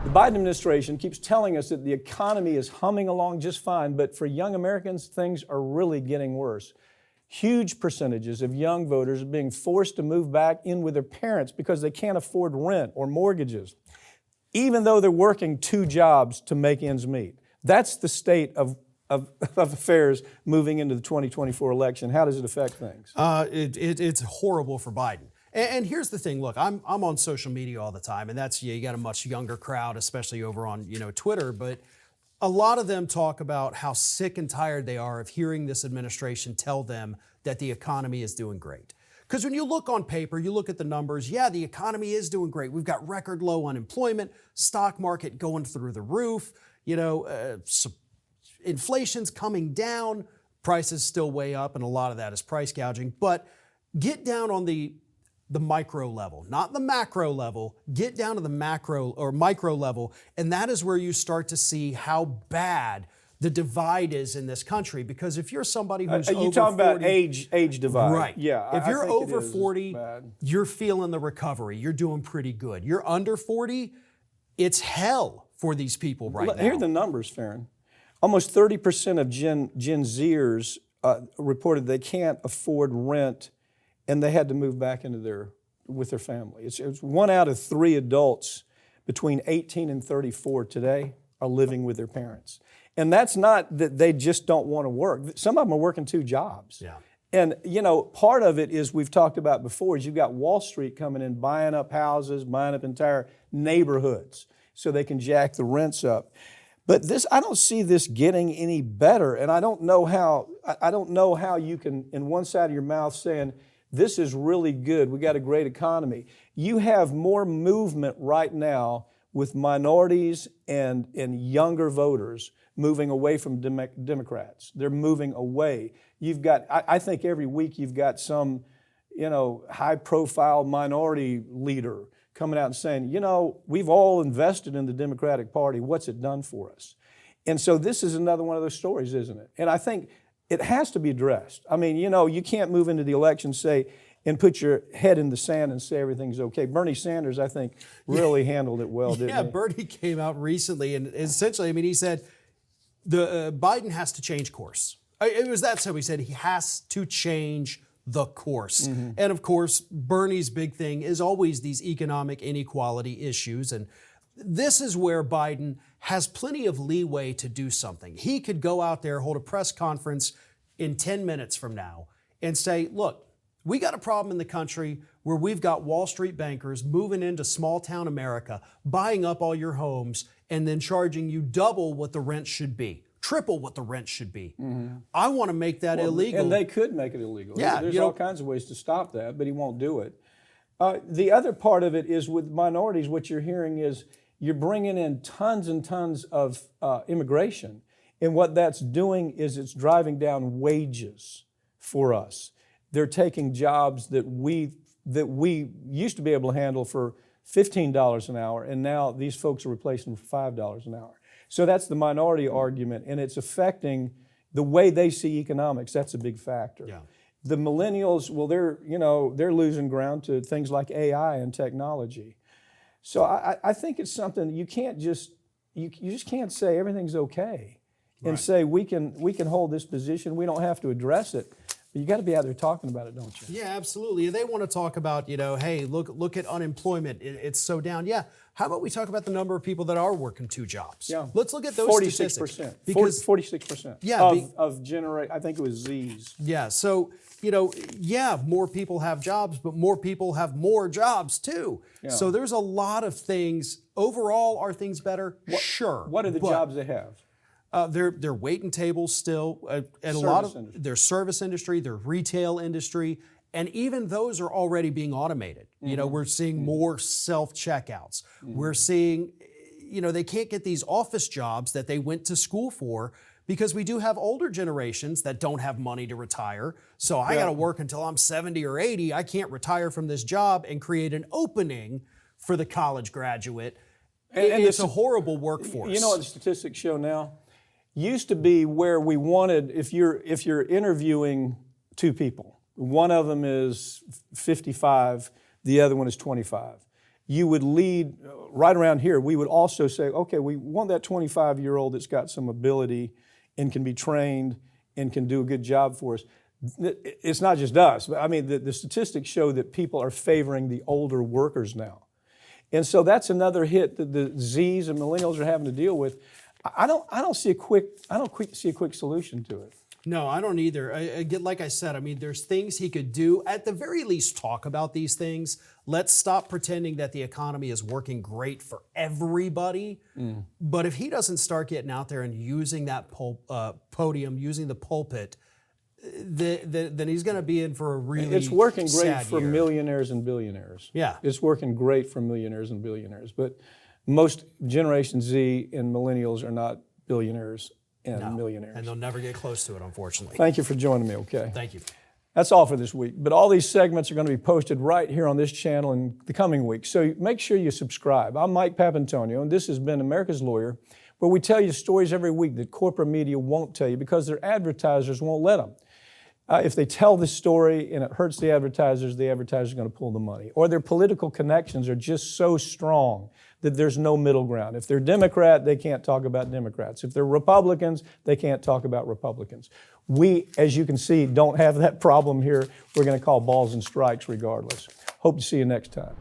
The Biden administration keeps telling us that the economy is humming along just fine, but for young Americans, things are really getting worse. Huge percentages of young voters are being forced to move back in with their parents because they can't afford rent or mortgages, even though they're working 2 jobs to make ends meet. That's the state of affairs moving into the 2024 election. How does it affect things? It's horrible for Biden. And here's the thing, look, I'm on social media all the time, and that's, you got a much younger crowd, especially over on, Twitter, but a lot of them talk about how sick and tired they are of hearing this administration tell them that the economy is doing great. Because when you look on paper, you look at the numbers, yeah, the economy is doing great. We've got record low unemployment, stock market going through the roof, inflation's coming down, prices still way up, and a lot of that is price gouging. But get down on the micro level, not the macro level, get down to the macro or micro level, and that is where you start to see how bad the divide is in this country. Because if you're somebody who's over 40... You're talking about age divide. Right. Yeah. If you're over 40, you're feeling the recovery. You're doing pretty good. You're under 40, it's hell for these people right now. Here are the numbers, Farron. Almost 30% of Gen Zers reported they can't afford rent, and they had to move back into with their family. It's 1 out of 3 adults between 18 and 34 today are living with their parents. And that's not that they just don't want to work. Some of them are working 2 jobs. Yeah. And, part of it is we've talked about before is you've got Wall Street coming in, buying up houses, buying up entire neighborhoods so they can jack the rents up. But I don't see this getting any better. And I don't know how you can, in one side of your mouth saying, this is really good, we got a great economy. You have more movement right now with minorities and younger voters moving away from Democrats. They're moving away. You've got, I think every week you've got some, high-profile minority leader coming out and saying, we've all invested in the Democratic Party. What's it done for us? And so this is another one of those stories, isn't it? And I think it has to be addressed. I mean, you can't move into the election, and put your head in the sand and say everything's okay. Bernie Sanders, I think, really handled it well, didn't he? Yeah, Bernie came out recently, and essentially, he said Biden has to change course. It was that simple. He said he has to change the course. Mm-hmm. And of course, Bernie's big thing is always these economic inequality issues. And this is where Biden has plenty of leeway to do something. He could go out there, hold a press conference in 10 minutes from now and say, look, we got a problem in the country where we've got Wall Street bankers moving into small town America, buying up all your homes, and then charging you double what the rent should be, triple what the rent should be. Mm-hmm. I want to make that illegal. And they could make it illegal. Yeah, There's all kinds of ways to stop that, but he won't do it. The other part of it is with minorities, what you're hearing is you're bringing in tons and tons of immigration. And what that's doing is it's driving down wages for us. They're taking jobs that we used to be able to handle for $15 an hour, and now these folks are replacing for $5 an hour. So that's the minority argument, and it's affecting the way they see economics. That's a big factor. Yeah. The millennials, well, they're losing ground to things like AI and technology. So I think it's something you just can't say everything's okay and say we can hold this position. We don't have to address it. But you got to be out there talking about it, don't you? Yeah, absolutely. They want to talk about, hey, look at unemployment. It's so down. Yeah. How about we talk about the number of people that are working 2 jobs? Yeah. Let's look at those 46%. statistics. Because 46%. Yeah. I think it was Z's. Yeah. So, more people have jobs, but more people have more jobs too. Yeah. So there's a lot of things. Overall, are things better? Sure. What are the jobs they have? They're waiting tables still, and a lot of their service industry, their retail industry, and even those are already being automated. Mm-hmm. We're seeing more self-checkouts. Mm-hmm. We're seeing, they can't get these office jobs that they went to school for because we do have older generations that don't have money to retire. So I got to work until I'm 70 or 80. I can't retire from this job and create an opening for the college graduate. And it's a horrible workforce. You know what the statistics show now? Used to be where we wanted, if you're interviewing 2 people, one of them is 55, the other one is 25. you would lead right around here. We would also say, okay, we want that 25-year-old that's got some ability and can be trained and can do a good job for us. It's not just us, but I mean, the statistics show that people are favoring the older workers now. And so that's another hit that the Zs and millennials are having to deal with. I don't see a quick solution to it. No, I don't either. Again, like I said, I mean, there's things he could do. At the very least, talk about these things. Let's stop pretending that the economy is working great for everybody. But if he doesn't start getting out there and using that podium, using the pulpit, then he's going to be in for a really It's working great sad for year. millionaires and billionaires. Yeah. It's working great for millionaires and billionaires. But most Generation Z and millennials are not billionaires and millionaires. And they'll never get close to it, unfortunately. Thank you for joining me, okay? Thank you. That's all for this week. But all these segments are going to be posted right here on this channel in the coming weeks. So make sure you subscribe. I'm Mike Papantonio, and this has been America's Lawyer, where we tell you stories every week that corporate media won't tell you because their advertisers won't let them. If they tell this story and it hurts the advertisers are going to pull the money. Or their political connections are just so strong that there's no middle ground. If they're Democrat, they can't talk about Democrats. If they're Republicans, they can't talk about Republicans. We, as you can see, don't have that problem here. We're going to call balls and strikes regardless. Hope to see you next time.